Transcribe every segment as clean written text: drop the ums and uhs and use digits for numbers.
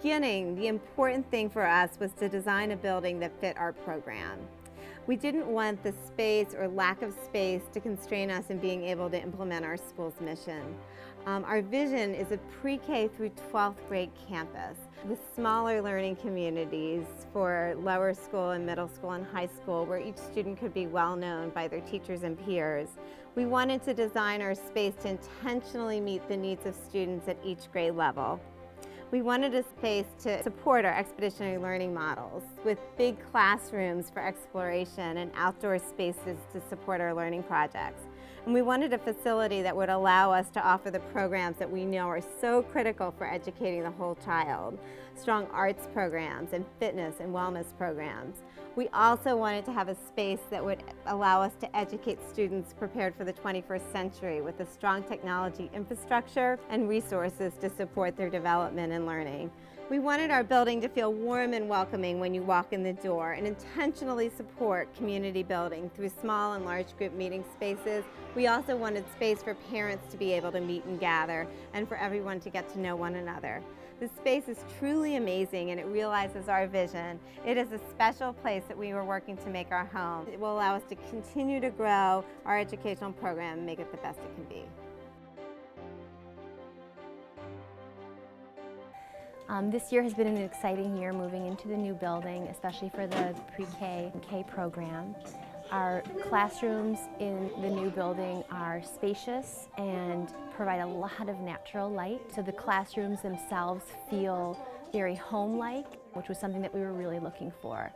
beginning, the important thing for us was to design a building that fit our program. We didn't want the space or lack of space to constrain us in being able to implement our school's mission. Our vision is a pre-K through 12th grade campus with smaller learning communities for lower school and middle school and high school where each student could be well known by their teachers and peers. We wanted to design our space to intentionally meet the needs of students at each grade level. We wanted a space to support our expeditionary learning models with big classrooms for exploration and outdoor spaces to support our learning projects. And we wanted a facility that would allow us to offer the programs that we know are so critical for educating the whole child. Strong arts programs and fitness and wellness programs. We also wanted to have a space that would allow us to educate students prepared for the 21st century with a strong technology infrastructure and resources to support their development and learning. We wanted our building to feel warm and welcoming when you walk in the door and intentionally support community building through small and large group meeting spaces. We also wanted space for parents to be able to meet and gather and for everyone to get to know one another. This space is truly amazing and it realizes our vision. It is a special place that we were working to make our home. It will allow us to continue to grow our educational program and make it the best it can be. This year has been an exciting year moving into the new building, especially for the pre-K and K program. Our classrooms in the new building are spacious and provide a lot of natural light, so the classrooms themselves feel very home-like, which was something that we were really looking for.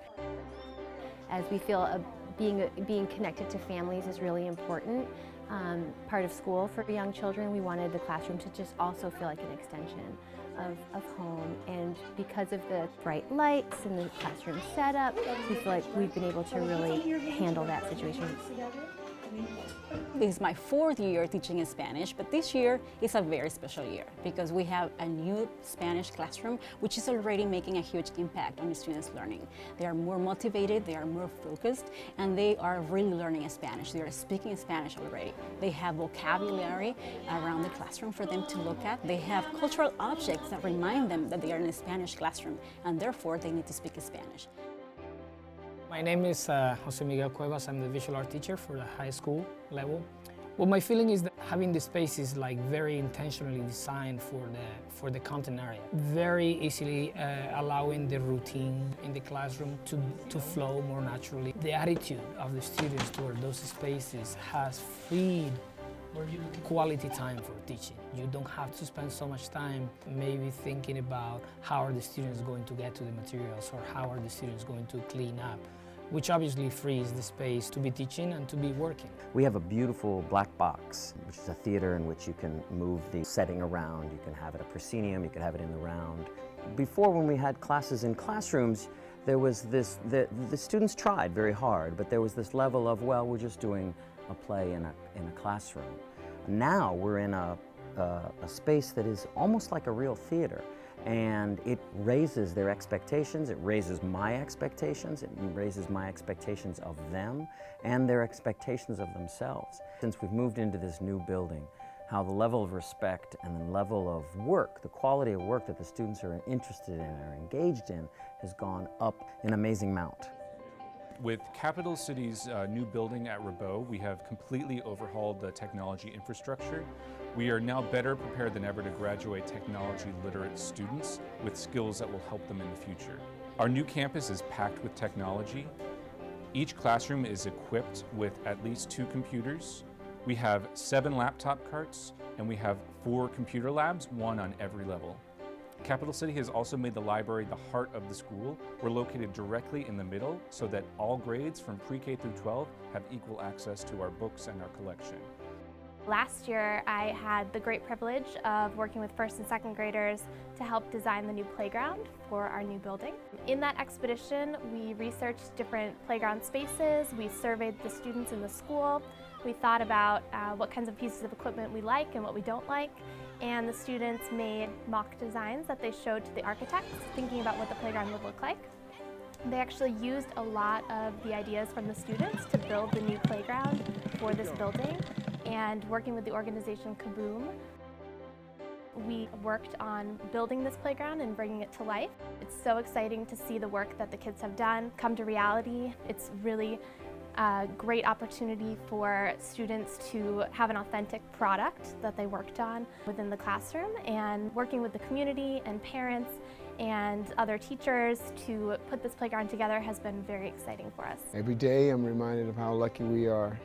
As we feel being connected to families is really important. Part of school for young children, we wanted the classroom to just also feel like an extension of home, and because of the bright lights and the classroom setup, we feel like we've been able to really handle that situation. This is my 4th year teaching in Spanish, but this year is a very special year because we have a new Spanish classroom which is already making a huge impact on the students' learning. They are more motivated, they are more focused, and they are really learning Spanish. They are speaking Spanish already. They have vocabulary around the classroom for them to look at. They have cultural objects that remind them that they are in a Spanish classroom and therefore they need to speak Spanish. My name is Jose Miguel Cuevas. I'm the visual art teacher for the high school level. Well, my feeling is that having the space is like very intentionally designed for the content area. Very easily allowing the routine in the classroom to flow more naturally. The attitude of the students toward those spaces has freed quality time for teaching. You don't have to spend so much time maybe thinking about how are the students going to get to the materials or how are the students going to clean up, which obviously frees the space to be teaching and to be working. We have a beautiful black box, which is a theater in which you can move the setting around. You can have it a proscenium, you can have it in the round. Before, when we had classes in classrooms, there was this, the students tried very hard, but there was this level of, well, we're just doing a play in a classroom. Now we're in a space that is almost like a real theater, and it raises their expectations, it raises my expectations, it raises my expectations of them and their expectations of themselves. Since we've moved into this new building, how the level of respect and the level of work, the quality of work that the students are interested in or engaged in has gone up an amazing amount. With Capital City's new building at Rabot, we have completely overhauled the technology infrastructure. We are now better prepared than ever to graduate technology literate students with skills that will help them in the future. Our new campus is packed with technology. Each classroom is equipped with at least 2 computers. We have 7 laptop carts, and we have 4 computer labs, 1 on every level. Capital City has also made the library the heart of the school. We're located directly in the middle so that all grades from pre-K through 12 have equal access to our books and our collection. Last year, I had the great privilege of working with 1st and 2nd graders to help design the new playground for our new building. In that expedition, we researched different playground spaces, we surveyed the students in the school, we thought about what kinds of pieces of equipment we like and what we don't like, and the students made mock designs that they showed to the architects, thinking about what the playground would look like. They actually used a lot of the ideas from the students to build the new playground for this building, and working with the organization Kaboom. we worked on building this playground and bringing it to life. It's so exciting to see the work that the kids have done come to reality. It's really a great opportunity for students to have an authentic product that they worked on within the classroom, and working with the community and parents and other teachers to put this playground together has been very exciting for us. Every day I'm reminded of how lucky we are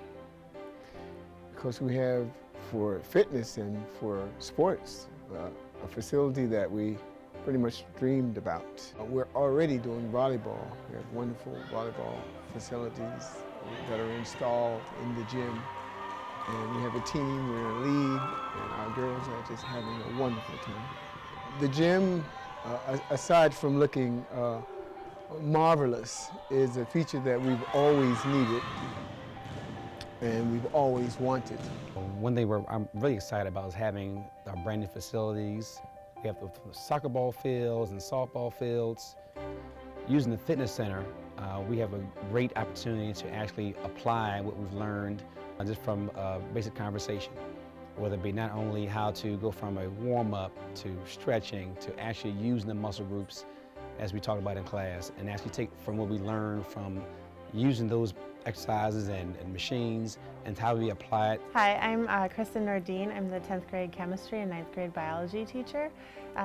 because we have, for fitness and for sports, a facility that we pretty much dreamed about. We're already doing volleyball. We have wonderful volleyball facilities that are installed in the gym. And we have a team, we're in a league, and our girls are just having a wonderful time. The gym, aside from looking marvelous, is a feature that we've always needed and we've always wanted. One thing I'm really excited about is having our brand new facilities. We have the soccer ball fields and softball fields. Using the fitness center, we have a great opportunity to actually apply what we've learned just from basic conversation, whether it be not only how to go from a warm-up to stretching to actually using the muscle groups as we talked about in class, and actually take from what we learned from using those exercises and machines and how we apply it. Hi, I'm Kristin Nordeen. I'm the 10th grade chemistry and 9th grade biology teacher.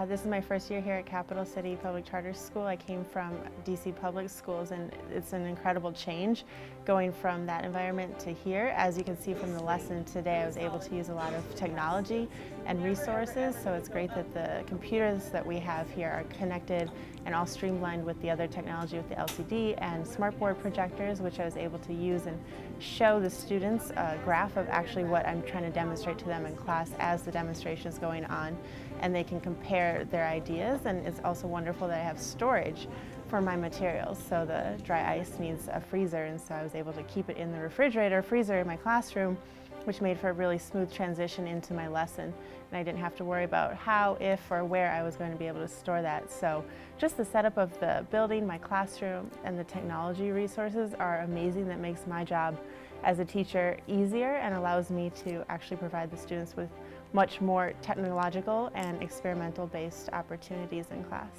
This is my first year here at Capital City Public Charter School. I came from DC Public Schools, and it's an incredible change going from that environment to here. As you can see from the lesson today, I was able to use a lot of technology and resources, so it's great that the computers that we have here are connected and all streamlined with the other technology with the LCD and smartboard projectors, which I was able to use and show the students a graph of actually what I'm trying to demonstrate to them in class as the demonstration is going on, and they can compare their ideas. And it's also wonderful that I have storage for my materials. So the dry ice needs a freezer, and so I was able to keep it in the refrigerator freezer in my classroom, which made for a really smooth transition into my lesson. And I didn't have to worry about how, if, or where I was going to be able to store that. So just the setup of the building, my classroom, and the technology resources are amazing. That makes my job as a teacher easier and allows me to actually provide the students with much more technological and experimental-based opportunities in class.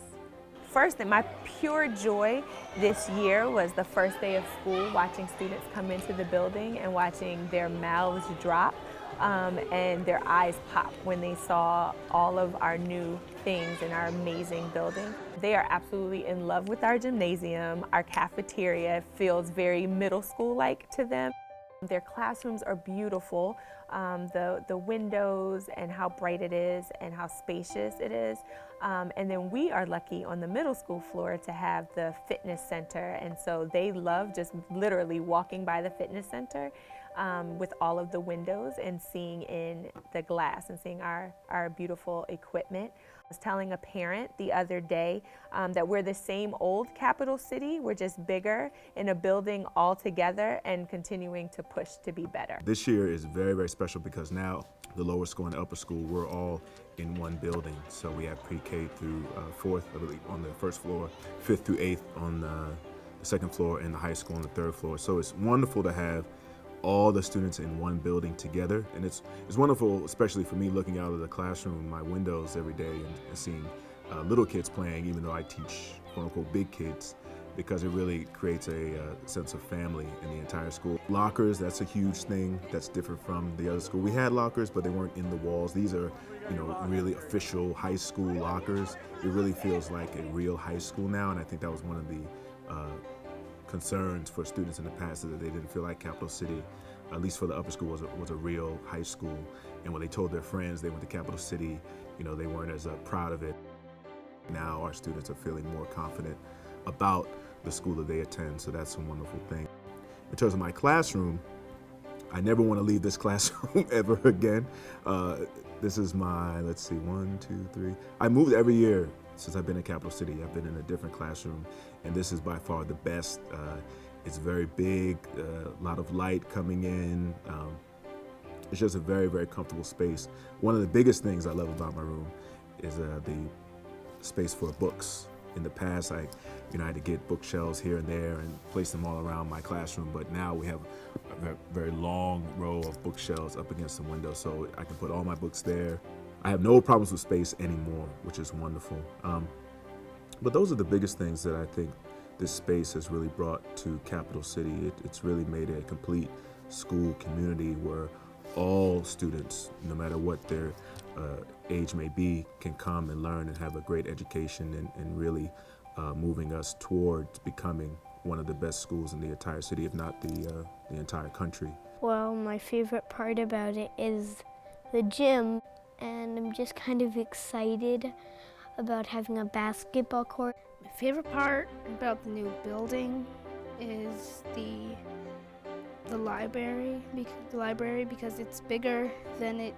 First, my pure joy this year was the first day of school, watching students come into the building and watching their mouths drop and their eyes pop when they saw all of our new things in our amazing building. They are absolutely in love with our gymnasium. Our cafeteria feels very middle school-like to them. Their classrooms are beautiful. The windows and how bright it is and how spacious it is. And then we are lucky on the middle school floor to have the fitness center, and so they love just literally walking by the fitness center with all of the windows and seeing in the glass and seeing our beautiful equipment. I was telling a parent the other day that we're the same old capital city, we're just bigger in a building all together and continuing to push to be better. This year is very, very special because now the lower school and the upper school, we're all in one building. So we have pre-K through 4th, I believe, on the first floor, 5th through 8th on the second floor, and the high school on the third floor. So it's wonderful to have all the students in one building together, and it's wonderful, especially for me looking out of the classroom, my windows every day, and seeing little kids playing, even though I teach quote-unquote big kids, because it really creates a sense of family in the entire school. Lockers, that's a huge thing that's different from the other school. We had lockers, but they weren't in the walls. These are, really official high school lockers. It really feels like a real high school now, and I think that was one of the concerns for students in the past, that they didn't feel like Capital City, at least for the upper school, was a real high school. And when they told their friends they went to Capital City, they weren't as proud of it. Now our students are feeling more confident about the school that they attend, so that's a wonderful thing. In terms of my classroom, I never want to leave this classroom ever again. This is my, 1, 2, 3. I moved every year since I've been in Capital City. I've been in a different classroom, and this is by far the best. It's very big, a lot of light coming in. It's just a very, very comfortable space. One of the biggest things I love about my room is the space for books. In the past, I had to get bookshelves here and there and place them all around my classroom, but now we have a very long row of bookshelves up against the window, so I can put all my books there. I have no problems with space anymore, which is wonderful. But those are the biggest things that I think this space has really brought to Capital City. It's really made a complete school community where all students, no matter what their age may be, can come and learn and have a great education and really moving us towards becoming one of the best schools in the entire city, if not the entire country. Well, my favorite part about it is the gym, and I'm just kind of excited about having a basketball court. My favorite part about the new building is the library because it's bigger than it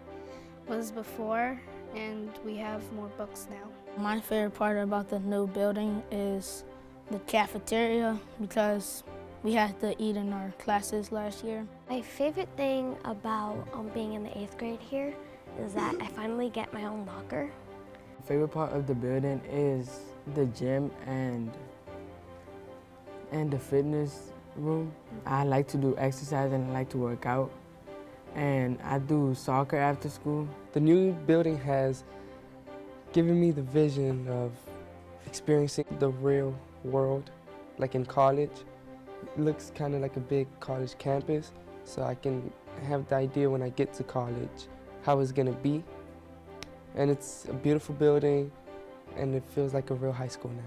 was before, and we have more books now. My favorite part about the new building is the cafeteria because we had to eat in our classes last year. My favorite thing about being in the 8th grade here is that I finally get my own locker. My favorite part of the building is the gym and the fitness room. I like to do exercise and I like to work out, and I do soccer after school. The new building has given me the vision of experiencing the real world, like in college. It looks kind of like a big college campus, so I can have the idea when I get to college how it's gonna be. And it's a beautiful building, and it feels like a real high school now.